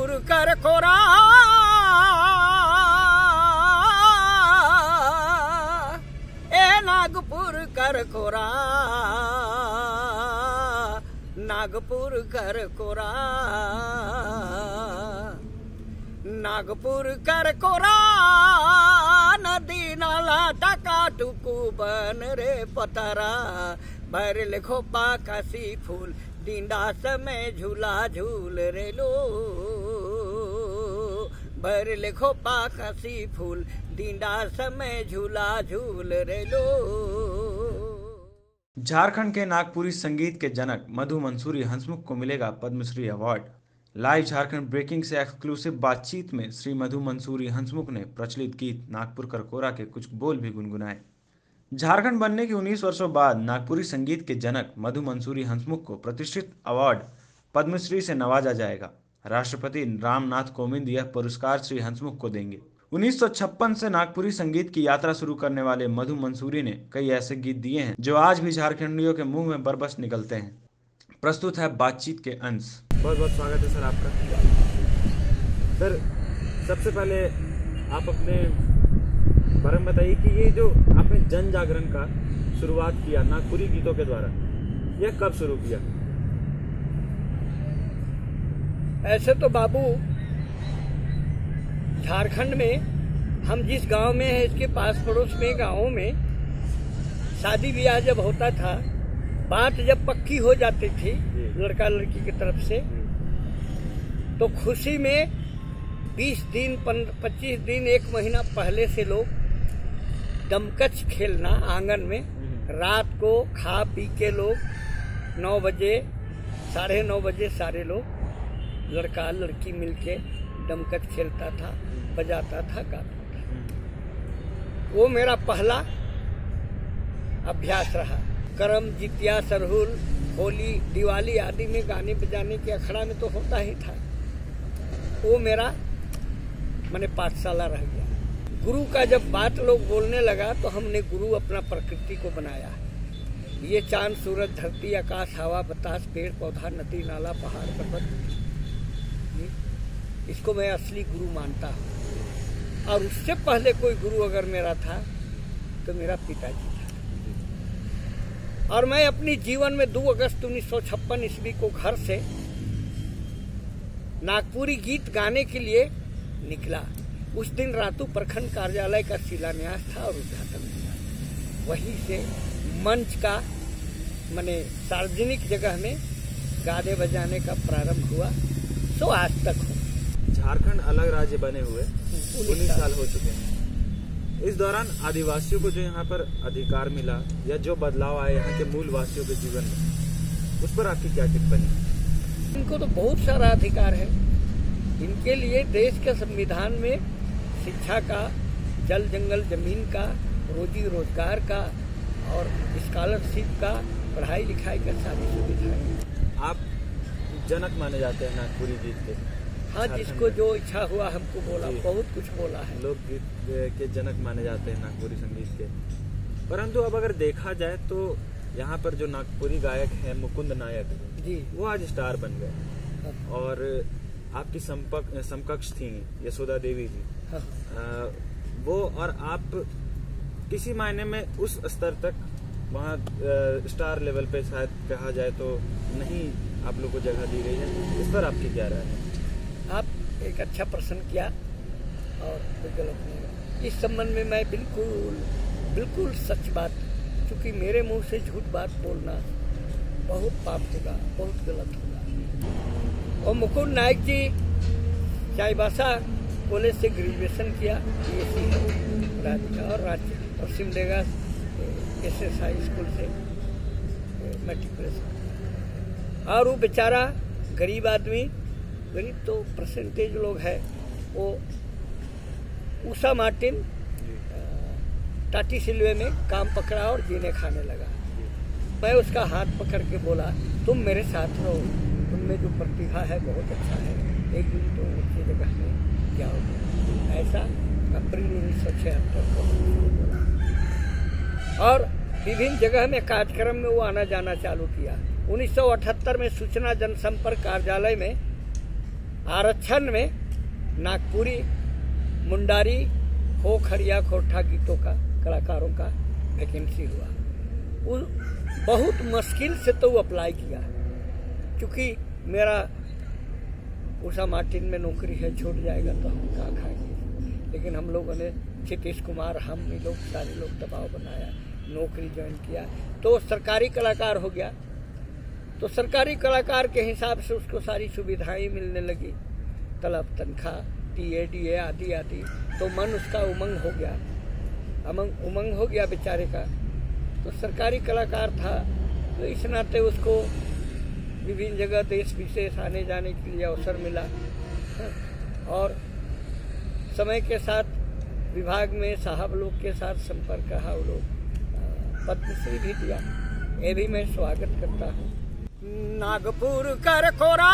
नागपुर कर कोरा, ए नागपुर कर कोरा, नागपुर कर कोरा, नागपुर कर कोरा, नदी नाला टका टुकू बन रे पतारा, भर लिखो पाकासी फूल, डींडा समय झूला झूल रे लो, भर लिखो पाकासी फूल, डींडा समय झूला झूल रे लो। झारखंड के नागपुरी संगीत के जनक मधु मंसूरी हंसमुख को मिलेगा Padmashri award. Live Jharkhand breaking से एक्सक्लूसिव बातचीत में श्री मधु मंसूरी हंसमुख ने प्रचलित गीत नागपुर कर कोरा के कुछ बोल भी गुनगुनाए। झारखंड बनने के 19 वर्षों बाद नागपुरी संगीत के जनक मधु मंसूरी हंसमुख को प्रतिष्ठित अवार्ड पद्मश्री से नवाजा जाएगा। राष्ट्रपति रामनाथ कोविंद यह पुरस्कार श्री हंसमुख को देंगे। 1956 से नागपुरी संगीत की यात्रा शुरू करने वाले मधु मंसूरी ने कई ऐसे गीत दिए हैं जो आज भी झारखंडियों के मुंह में बरबस निकलते हैं। प्रस्तुत है बातचीत के अंश। बहुत बहुत स्वागत है सर आपका। सर सबसे पहले आप अपने बारे में बताइए कि ये जो आपने जन जागरण का शुरुआत किया नागपुरी गीतों के द्वारा, यह कब शुरू किया? ऐसे तो बाबू झारखंड में हम जिस गांव में है इसके पास पड़ोस में गांवों में शादी ब्याह जब होता था, बात जब पक्की हो जाती थी लड़का लड़की की तरफ से, तो खुशी में 20 दिन 25 दिन 1 महीना पहले से लोग दमकच खेलना आंगन में, रात को खा पी के लोग 9 बजे 9:30 बजे सारे लोग लड़का लड़की मिलके दमकच खेलता था, बजाता था, गाता था। वो मेरा पहला अभ्यास रहा। करम, जितिया, सरहुल, होली, दिवाली आदि में गाने बजाने के अखड़ा में तो होता ही था। वो मेरा मैंने पाठशाला रह गया। गुरु का जब बात लोग बोलने लगा तो हमने गुरु अपना प्रकृति को बनाया। ये चांद, सूरज, धरती, आकाश, हवा, बतास, पेड़ पौधा, नदी नाला, पहाड़ पर्वत, इसको मैं असली गुरु मानता हूँ। और उससे पहले कोई गुरु अगर मेरा था तो मेरा पिताजी था। और मैं अपनी जीवन में 2 अगस्त 1956 ईस्वी को घर से नागपुरी गीत गाने के लिए निकला। उस दिन रातू प्रखंड कार्यालय का शिलान्यास था और उद्घाटन हुआ। वहीं से मंच का माने सार्वजनिक जगह में गाने बजाने का प्रारंभ हुआ, तो आज तक हो। झारखंड अलग राज्य बने हुए 19 साल हो चुके हैं। इस दौरान आदिवासियों को जो यहाँ पर अधिकार मिला या जो बदलाव आए यहाँ के मूल वासियों के जीवन में, उस पर आपकी क्या टिप्पणी? इनको तो बहुत सारा अधिकार है। इनके लिए देश के संविधान में शिक्षा का, जल जंगल जमीन का, रोजी रोजगार का और स्कॉलरशिप का, पढ़ाई लिखाई का सारी सुविधा है। आप जनक माने जाते हैं नागपुरी गीत के। हाँ, जिसको जो इच्छा हुआ हमको बोला, बहुत कुछ बोला है। लोक गीत के जनक माने जाते हैं नागपुरी संगीत के। परंतु अब अगर देखा जाए तो यहाँ पर जो नागपुरी गायक हैं मुकुंद नायक जी, वो आज स्टार बन गए। और आपकी समकक्ष थी यशोदा देवी जी। वो और आप किसी मायने में उस स्तर तक वहाँ स्टार लेवल पे शायद कहा जाए तो नहीं आप लोग को जगह दी गई है। इस पर आपकी क्या राय है? आप एक अच्छा प्रश्न किया और कोई गलत नहीं। इस संबंध में मैं बिल्कुल सच बात, क्योंकि मेरे मुंह से झूठ बात बोलना बहुत पाप होगा, बहुत गलत होगा। और मुकुंद नायक जी चाईबासा कॉलेज से ग्रेजुएशन किया, BSc है और राज्य सिमडेगा SSI स्कूल से मैट्रिकुलेशन। और वो बेचारा गरीब आदमी, गरीब तो परसेंटेज लोग है, वो उषा मार्टिन टाटी सिल्वे में काम पकड़ा और जीने खाने लगा। मैं उसका हाथ पकड़ के बोला, तुम मेरे साथ रहो, तुम में जो प्रतिभा है बहुत अच्छा है, एक दिन तुम अच्छी जगह में जाओगे। ऐसा अप्रैल 1976 को बोला और विभिन्न जगह में कार्यक्रम में वो आना जाना चालू किया। 1978 में सूचना जनसंपर्क कार्यालय में आरक्षण में नागपुरी, मुंडारी, खोखरिया, खोरठा गीतों का कलाकारों का वैकेंसी हुआ। बहुत मुश्किल से तो अप्लाई किया, क्योंकि मेरा उषा मार्टिन में नौकरी है, छूट जाएगा तो हम क्या खाएंगे। लेकिन हम लोगों ने, क्षितिज कुमार, हम लोग सारे लोग दबाव बनाया, नौकरी ज्वाइन किया, तो सरकारी कलाकार हो गया। तो सरकारी कलाकार के हिसाब से उसको सारी सुविधाएं मिलने लगी, तलब, तनख्वाह, टीए, डीए आदि आदि। तो मन उसका उमंग हो गया, उमंग हो गया बेचारे का। तो सरकारी कलाकार था, तो इस नाते उसको विभिन्न जगह देश विशेष आने जाने के लिए अवसर मिला। और समय के साथ विभाग में साहब लोग के साथ संपर्क रहा, वो लोग पद्मश्री भी दिया। ये भी मैं स्वागत करता हूँ। नागपुर कर कोरा,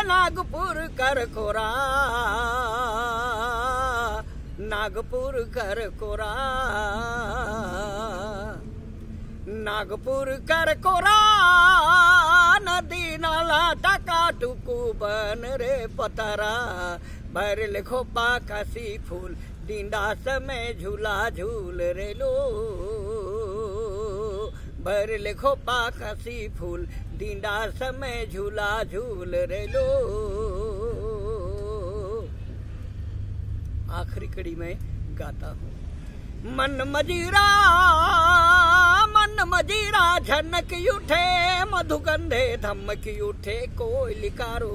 नागपुर कर कोरा, नागपुर कर कोरा, नागपुर कर कोरा, नदी नाला टका टुकू बन रे पतरा, भर लिखो पाकासी फूल, डींडा समय झूला झूल रे लो, भर लिखो पाकासी फूल, डींडा समय झूला झूल रे लो। आखिरी कड़ी में गाता हूँ। मन मजीरा झनक उठे, मधुगंधे धमक उठे, कोयलिकारो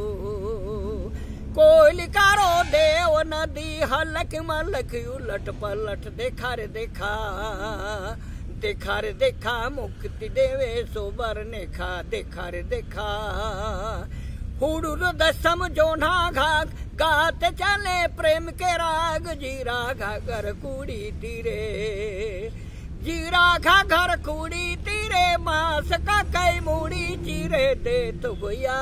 देव नदी हलक मलक उलट पलट, देखा रे देखा, देखा रे देखा, मुक्ति देवे सोबर नेखा, देखा रे देखा। हुडुर दसम जोना घाघ गाते चले प्रेम के राग, जीरा घाघर कुड़ी तीरे, जीरा घाघर कुड़ी तीरे, मांस का कई मूड़ी चीरे, दे तो गोया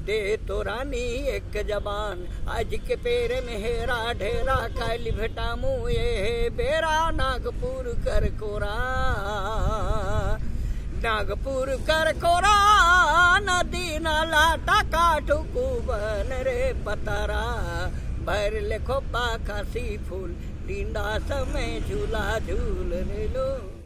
दे तो रानी एक जबान, आज के पेरे में हेरा ढेरा, काली भेटा मुँह ये बेरा, नागपुर कर कोरा, नागपुर कर कोरा, नदी नाला टका टुकू बन रे पतरा, भर लिखो पाकासी फूल, डींडा समय झूला झूल रे लो।